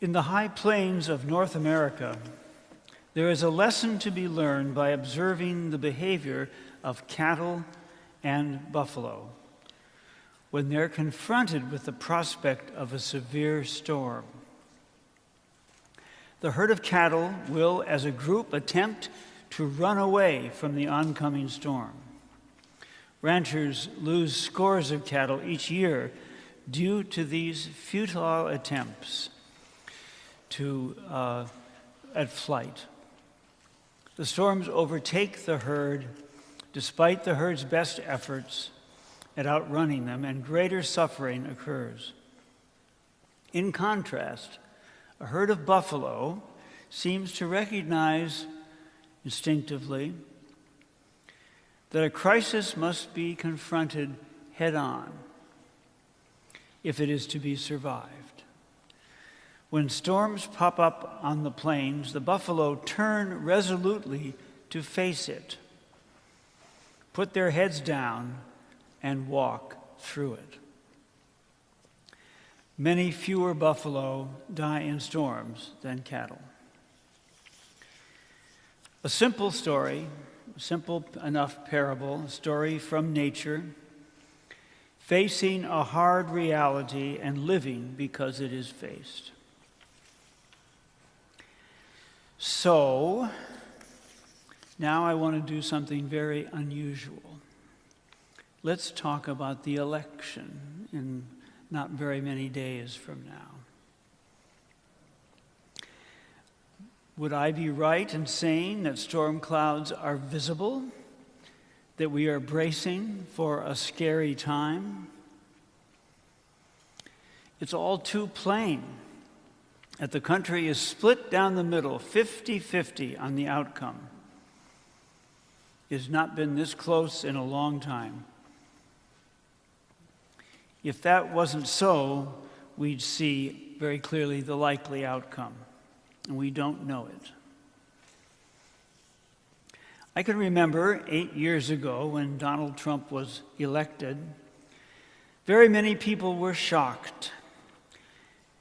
In the high plains of North America, there is a lesson to be learned by observing the behavior of cattle and buffalo when they're confronted with the prospect of a severe storm. The herd of cattle will, as a group, attempt to run away from the oncoming storm. Ranchers lose scores of cattle each year due to these futile attempts at flight. The storms overtake the herd despite the herd's best efforts at outrunning them, and greater suffering occurs. In contrast, a herd of buffalo seems to recognize instinctively that a crisis must be confronted head-on if it is to be survived. When storms pop up on the plains, the buffalo turn resolutely to face it, put their heads down, and walk through it. Many fewer buffalo die in storms than cattle. A simple story, a simple enough parable, a story from nature, facing a hard reality and living because it is faced. So, now I want to do something very unusual. Let's talk about the election in not very many days from now. Would I be right in saying that storm clouds are visible, that we are bracing for a scary time? It's all too plain that the country is split down the middle, 50-50 on the outcome. It has not been this close in a long time. If that wasn't so, we'd see very clearly the likely outcome, and we don't know it. I can remember 8 years ago when Donald Trump was elected, very many people were shocked.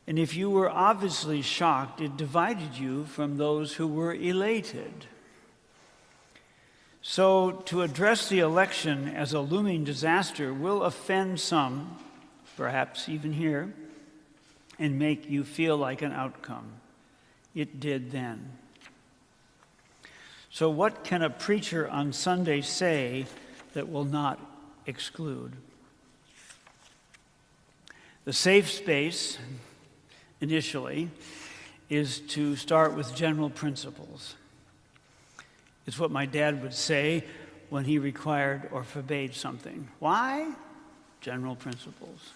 And if you were obviously shocked, it divided you from those who were elated. So to address the election as a looming disaster will offend some, perhaps even here, and make you feel like an outcome. It did then. So what can a preacher on Sunday say that will not exclude? The safe space, initially, is to start with general principles. It's what my dad would say when he required or forbade something. Why? General principles.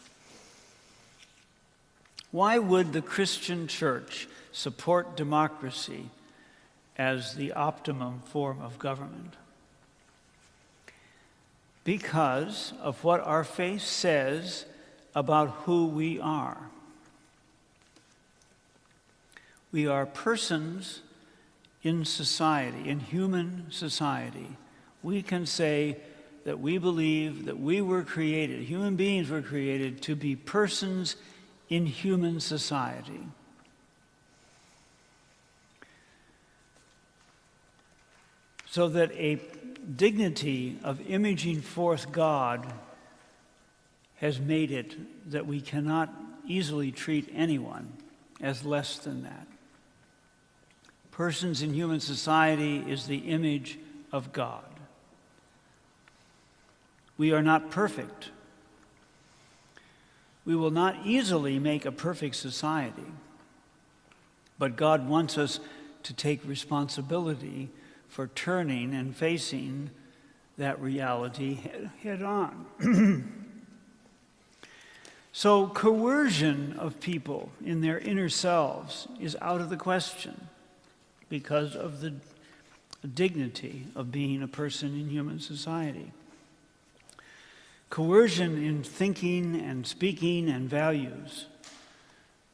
Why would the Christian church support democracy as the optimum form of government? Because of what our faith says about who we are. We are persons in society, in human society. We can say that we believe that we were created, human beings were created to be persons in human society. So that a dignity of imaging forth God has made it that we cannot easily treat anyone as less than that. Persons in human society is the image of God. We are not perfect. We will not easily make a perfect society, but God wants us to take responsibility for turning and facing that reality head on. So coercion of people in their inner selves is out of the question because of the dignity of being a person in human society. Coercion in thinking and speaking and values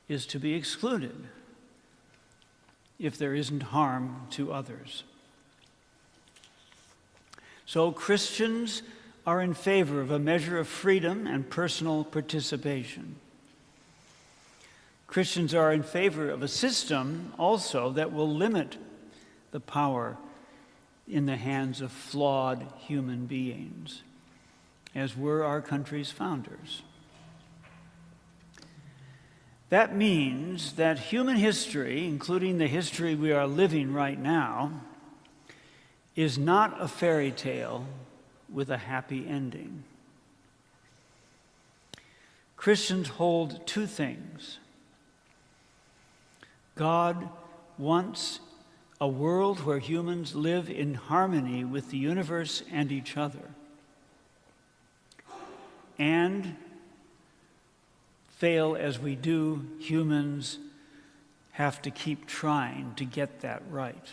is to be excluded if there isn't harm to others. So Christians are in favor of a measure of freedom and personal participation. Christians are in favor of a system also that will limit the power in the hands of flawed human beings, as were our country's founders. That means that human history, including the history we are living right now, is not a fairy tale with a happy ending. Christians hold two things. God wants a world where humans live in harmony with the universe and each other, and fail as we do, humans have to keep trying to get that right.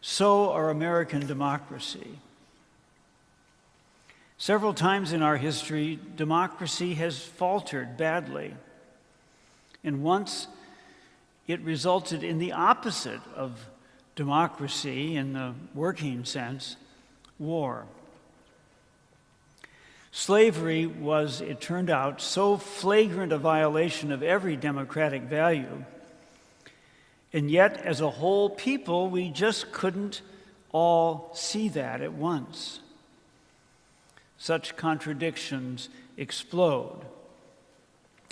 So our American democracy. Several times in our history, democracy has faltered badly. And once it resulted in the opposite of democracy in the working sense, war. Slavery was, it turned out, so flagrant a violation of every democratic value, and yet as a whole people, we just couldn't all see that at once. Such contradictions explode,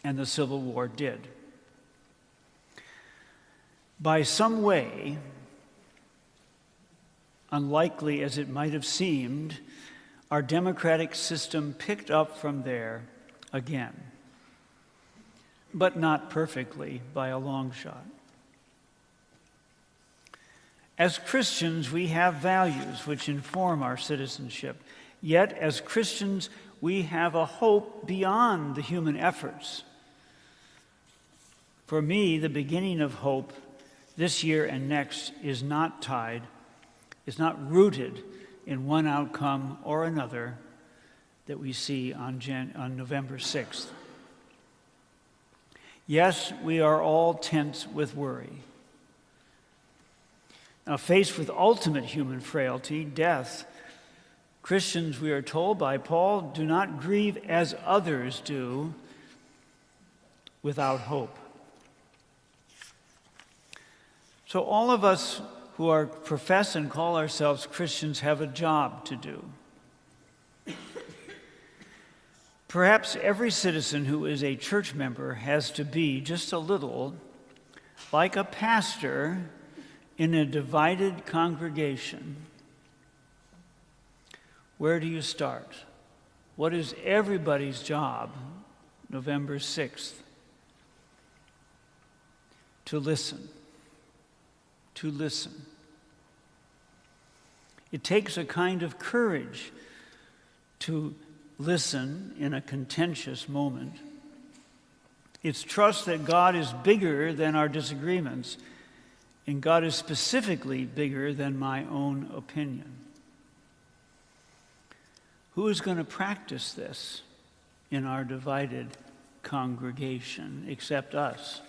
and the Civil War did. By some way, unlikely as it might have seemed, our democratic system picked up from there again, but not perfectly by a long shot. As Christians, we have values which inform our citizenship. Yet, as Christians, we have a hope beyond the human efforts. For me, the beginning of hope this year and next is not rooted in one outcome or another that we see on November 6th. Yes, we are all tense with worry. Now, faced with ultimate human frailty, death, Christians, we are told by Paul, do not grieve as others do without hope. So all of us who profess and call ourselves Christians have a job to do. Perhaps every citizen who is a church member has to be just a little like a pastor in a divided congregation. Where do you start? What is everybody's job, November 6th? To listen. To listen. It takes a kind of courage to listen in a contentious moment. It's trust that God is bigger than our disagreements, and God is specifically bigger than my own opinion. Who is going to practice this in our divided congregation except us?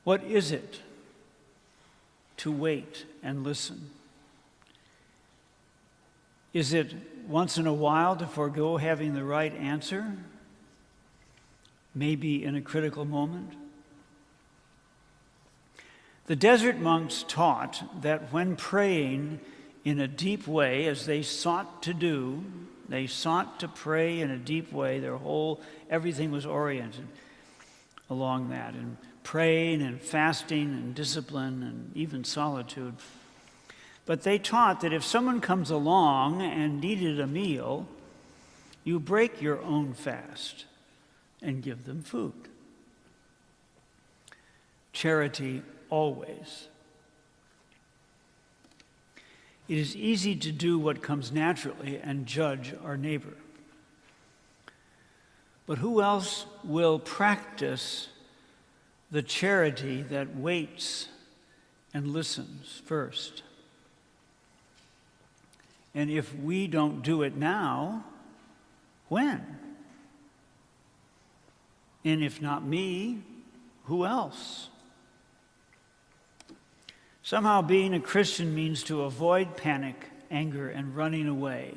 What is it to wait and listen? Is it once in a while to forego having the right answer? Maybe in a critical moment? The desert monks taught that when praying in a deep way, as they sought to do, they sought to pray in a deep way. Everything was oriented along that, and praying and fasting and discipline and even solitude. But they taught that if someone comes along and needed a meal, you break your own fast and give them food. Charity always. It is easy to do what comes naturally and judge our neighbor. But who else will practice the charity that waits and listens first? And if we don't do it now, when? And if not me, who else? Somehow being a Christian means to avoid panic, anger, and running away.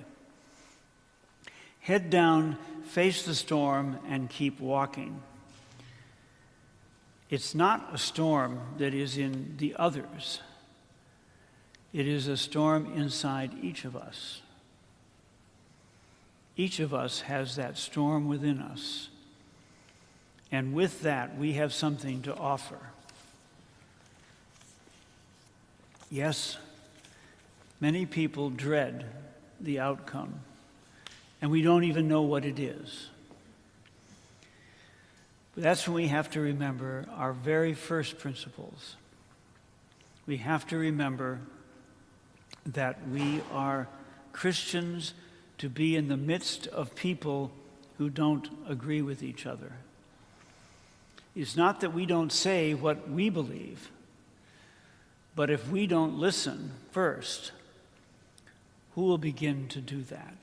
Head down, face the storm, and keep walking. It's not a storm that is in the others. It is a storm inside each of us. Each of us has that storm within us. And with that, we have something to offer. Yes, many people dread the outcome, and we don't even know what it is. But that's when we have to remember our very first principles. We have to remember that we are Christians to be in the midst of people who don't agree with each other. It's not that we don't say what we believe, but if we don't listen first, who will begin to do that?